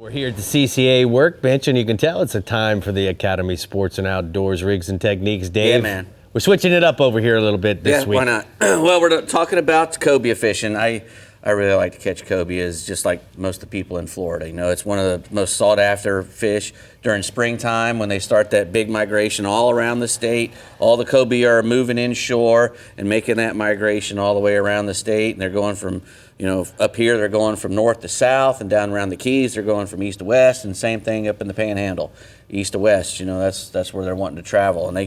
We're here at the CCA workbench, and you can tell it's a time for the Academy Sports and Outdoors rigs and techniques. Dave, Yeah, man. We're switching it up over here a little bit this week. Why not? Well, we're talking about cobia fishing. I really like to catch cobias, just like most of the people in Florida. You know, it's one of the most sought after fish during springtime when they start that big migration all around the state. All the cobia are moving inshore and making that migration all the way around the state, and they're going from, you know, up here they're going from north to south, and down around the Keys they're going from east to west, and same thing up in the Panhandle, east to west. You know, that's where they're wanting to travel. And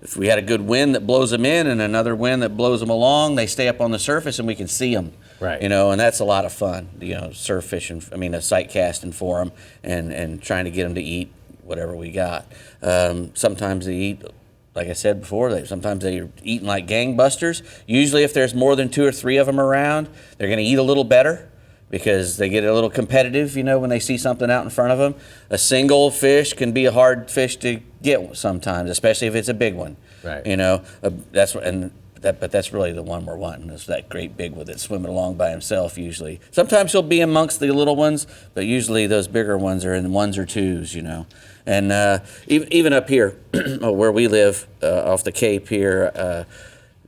if we had a good wind that blows them in and another wind that blows them along, they stay up on the surface and we can see them. Right. You know, and that's a lot of fun. You know, surf fishing. I mean, sight casting for them and trying to get them to eat whatever we got. Sometimes they eat, like I said before, sometimes they're eating like gangbusters. Usually if there's more than 2 or 3 of them around, they're going to eat a little better because they get a little competitive, you know, when they see something out in front of them. A single fish can be a hard fish to get sometimes, especially if it's a big one. Right. You know, but that's really the one we're wanting, is that great big one that's swimming along by himself usually. Sometimes he'll be amongst the little ones, but usually those bigger ones are in 1s or 2s, you know. And even up here where we live, off the Cape here,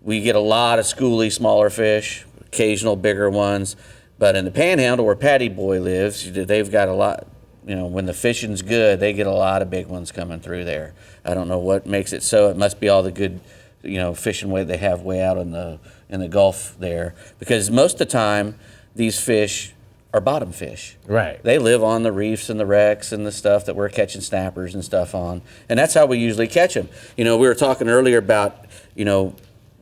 we get a lot of schooly smaller fish, occasional bigger ones. But in the Panhandle where Patty Boy lives, they've got a lot. You know, when the fishing's good, they get a lot of big ones coming through there. I don't know what makes it so. It must be all the good, you know, fishing way they have way out in the Gulf there. Because most of the time, these fish are bottom fish. Right. They live on the reefs and the wrecks and the stuff that we're catching snappers and stuff on. And that's how we usually catch them. You know, we were talking earlier about, you know,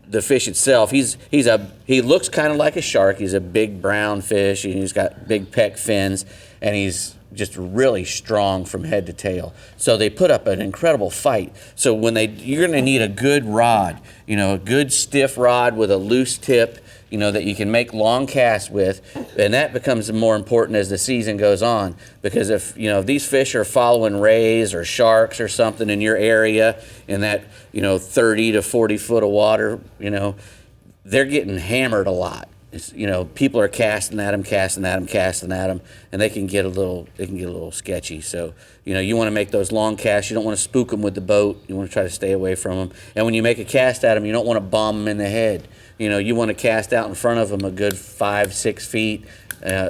the fish itself. He looks kind of like a shark. He's a big brown fish, and he's got big pec fins, and he's just really strong from head to tail. So they put up an incredible fight. So you're going to need a good rod, you know, a good stiff rod with a loose tip, you know, that you can make long casts with, and that becomes more important as the season goes on, because if, you know, these fish are following rays or sharks or something in your area in that, you know, 30 to 40 foot of water, you know, they're getting hammered a lot. You know, people are casting at them, and they can get a little sketchy. So, you know, you want to make those long casts. You don't want to spook them with the boat. You want to try to stay away from them. And when you make a cast at them, you don't want to bomb them in the head. You know, you want to cast out in front of them a good 5-6 feet,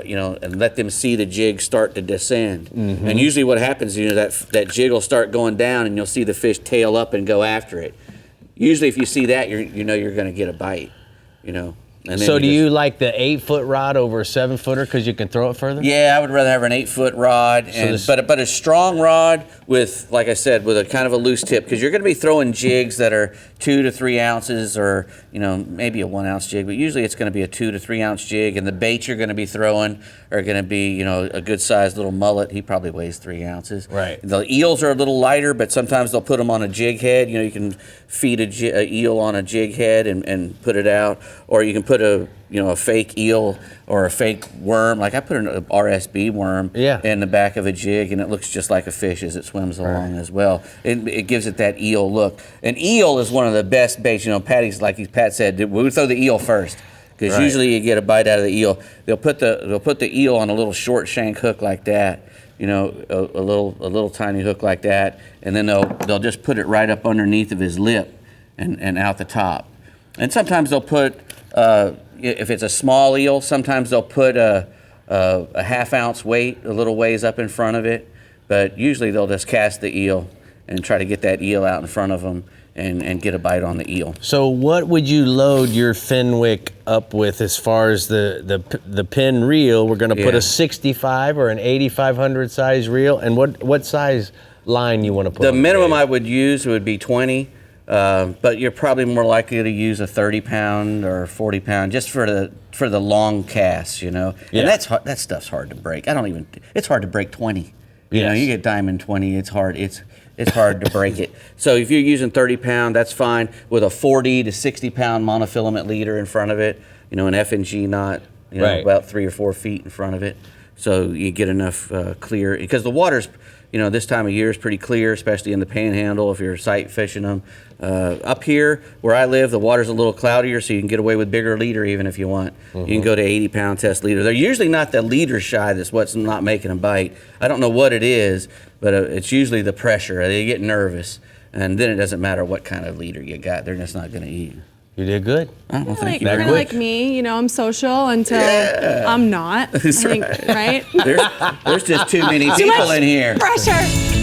you know, and let them see the jig start to descend. Mm-hmm. And usually what happens, you know, that jig will start going down, and you'll see the fish tail up and go after it. Usually if you see that, you know you're going to get a bite, you know. So do you like the 8-foot rod over a 7-footer because you can throw it further? Yeah, I would rather have an 8-foot rod, but a strong rod with, like I said, with a kind of a loose tip, because you're going to be throwing jigs that are 2 to 3 ounces, or, you know, maybe a 1 ounce jig, but usually it's going to be a 2 to 3 ounce jig, and the baits you're going to be throwing are going to be, you know, a good sized little mullet. He probably weighs 3 ounces. Right. The eels are a little lighter, but sometimes they'll put them on a jig head. You know, you can feed a eel on a jig head and put it out, or you can put a fake eel or a fake worm. Like I put an RSB worm in the back of a jig, and it looks just like a fish as it swims along as well. It gives it that eel look. An eel is one of the best baits. You know, Pat said, we throw the eel first, because usually you get a bite out of the eel. They'll put the eel on a little short shank hook like that. You know, a little tiny hook like that, and then they'll just put it right up underneath of his lip and out the top. And sometimes they'll put, if it's a small eel, sometimes they'll put a half-ounce weight a little ways up in front of it, but usually they'll just cast the eel and try to get that eel out in front of them and get a bite on the eel. So what would you load your Fenwick up with as far as the pin reel? We're going to put a 65 or an 8500 size reel, and what size line you want to put The on minimum I would use would be 20. But you're probably more likely to use a 30-pound or 40-pound just for the long casts, you know. Yeah. And that stuff's hard to break. It's hard to break 20. You know, you get diamond 20, it's hard. It's hard to break it. So if you're using 30-pound, that's fine. With a 40 to 60-pound monofilament leader in front of it, you know, an F&G knot, you know, about 3 or 4 feet in front of it. so you get enough clear, because the water's, this time of year is pretty clear, especially in the panhandle if you're sight fishing them. Up here where I live, the water's a little cloudier, so you can get away with bigger leader even if you want. You can go to 80-pound test leader. They're usually not the leader shy that's what's not making them bite. I don't know what it is, but it's usually the pressure. They get nervous, and then it doesn't matter what kind of leader you got. They're just not going to eat. You did good. Oh, well, thank you. Kind of like me, I'm social until I'm not. That's I think, right? There's just too many Too people much in here. pressure.